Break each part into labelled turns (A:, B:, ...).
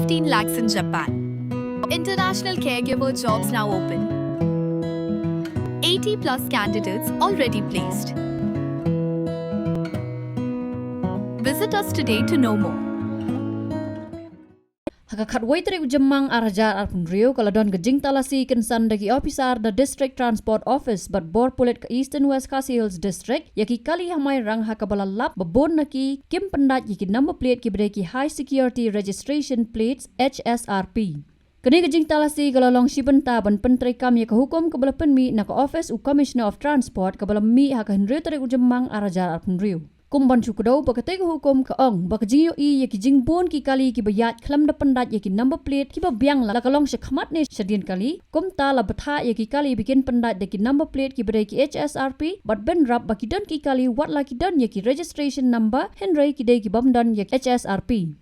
A: 15 lakhs in Japan. International caregiver jobs now open. 80 plus candidates already placed. Visit us today to know more.
B: Hakakat waitrik Jemang arajar arpun Rio kaladon gejing Talasi kensan dagi Ophisar the District Transport Office but bor Pulit ke East and West Khasi Hills District yaki kali Mairang hakabala lap babon naki kim pendat yaki number plate ki bereki High Security Registration Plates HSRP. Kini gejing Talasi galalong sibenta ban pentri kam yaka hukum kabala penmi naka Office u Commissioner of Transport kabala mi hakahin Rio tarik Jemang arajar arpun Rio. Kumban cukudau bakatego hukum ka ong bakajinyo i yaki jingbon ki kali ki bayat klam da pendat yaki number plate ki ba biang la kalong shakmat ne shadin kali kumta la batha yaki kali bikin pendat yaki number plate ki bedai ki HSRP but ben rap baki don ki kali wat la ki don yaki registration number henry ki dei ki bamdan yaki HSRP.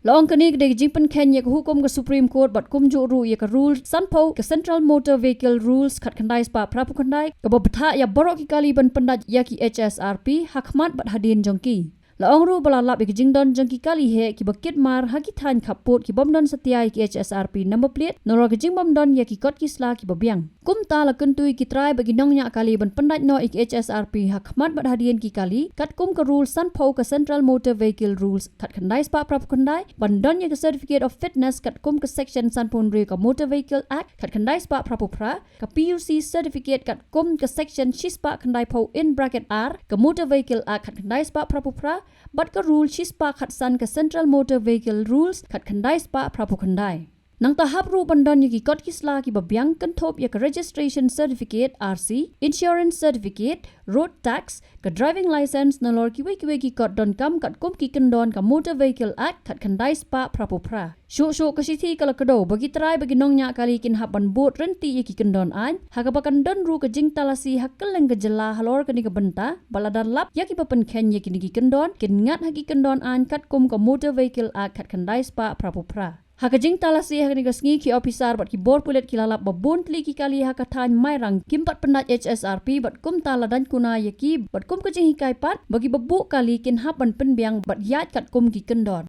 B: Long kini kedai jimpen ken yak hukum ke Supreme Court bat kumju ru yak rule sanpo ke Central Motor Vehicle Rules kat kandai spa prapu kandai ke babetha ya borok ki kali ban pendat yaki HSRP hakmat bat hadin jongki. Laong ru balalap yak jingdon jongki kali he ki bakit mar hakitan kaput ki bomdon setia ki HSRP number plate noro ke jing bomdon yaki kot ki sla ki babiang. Kumta la kentui ki try bagi nongnya kali ban pendat no ki HSRP hakmat bat hadin ki kali kat kum ke rule sanpo ke Central Motor Vehicle Rules kat kandai spa prapu kandai bandon yak certificate of fitness kat kum ke section sanpon ri ka Motor Vehicle Act kat kandai spa prapu pra ka PUC certificate kat kum ke section shispa kandai po in bracket R ka Motor Vehicle Act kat kandai spa prapu pra bat ka rule shispa kat san ka Central Motor Vehicle Rules kat kandai spa prapu kandai. Nang tahap ru bandon yaki kot kisla ki babiang kentop yak registration certificate RC, insurance certificate, road tax, ka driving license nalor ki weki kot don kam kat kum ki kendon ka Motor Vehicle Act kat kandai spa prapu pra. Syuk kasiti kala kedo bagi try bagi nongnya kali kin haban bot renti yaki kendon an hakabakan don ru ke jing Talasi hakkeleng ke jela halor ke ni ke benta baladan lap yaki papen ken yaki ni kendon kin ngat haki kendon an kat kum ka Motor Vehicle Act kat kandai spa prapu pra. Hakajing Talasi hakani kasngi ki Ophisar bat ki bor Pulit kilalap babon tli ki kali hakatan Mairang kimpat pendat HSRP bat kum tala dan kuna yaki bat kum kajing hikai pat bagi babuk kali kin hapan penbiang bat yat kat kum ki kendon.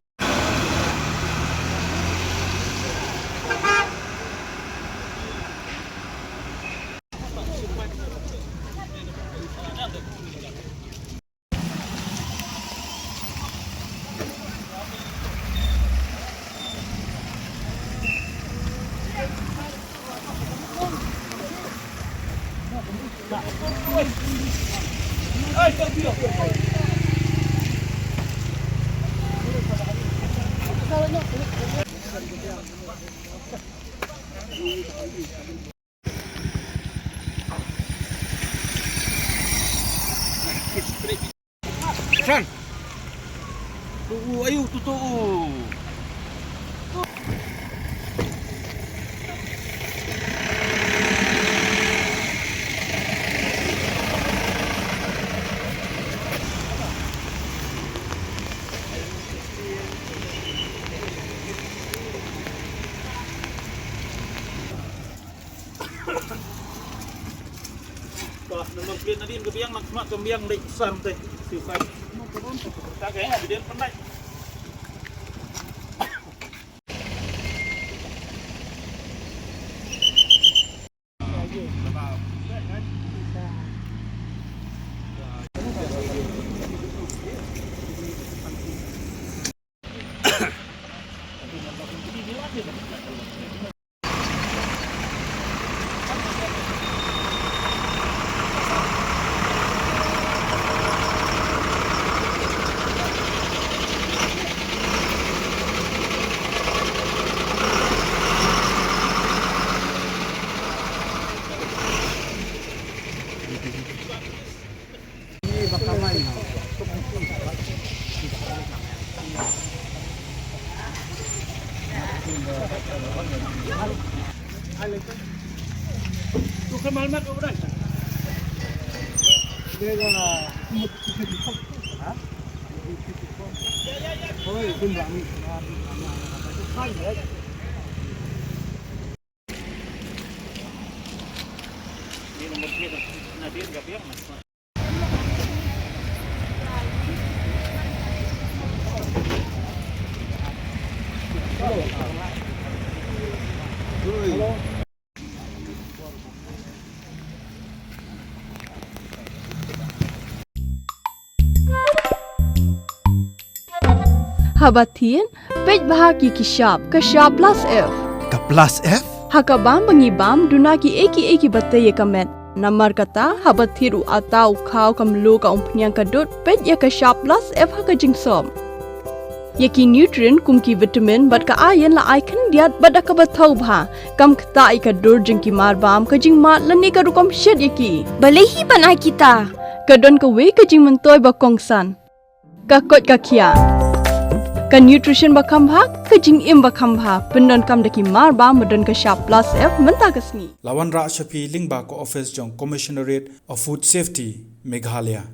C: San. Ayo tutup. Nomor plate tadi ke Biang mak ke Biang dek sam teh. Sifat. Tak kaya dia pandai. Tu kemal mat udah. Dia gana. Ha? Oi, kun bang. Hai ya. Ini nomor plate. Nadir enggak Biang, Mas.
D: Habatin, pej bahagi kishap plus F.
E: Ka plus F?
D: Hakabam bangibam dunaki eki bataya kamet. Namar kata habathiru atau kau kamlu ka umpnyang kadut pej ya kishap plus F hakajing som. Yaki nutrient kumki vitamin bat ka ayan la icon diat bat ka bathau bha kam kta ka dur jingki marbam kajing mat lani ka rukom shed yaki.
F: Balehi banai kita.
D: Kadon ka we kajing mentoy ba kongsan. Ka kot ka kia. Ka nutrition ba kambha kajing im ba kambha pendon kam daki marba medon ka sharp plus F menta kasni.
E: Lawan Ra Shapi Lingba ko office jong Commissionerate of Food Safety Meghalaya.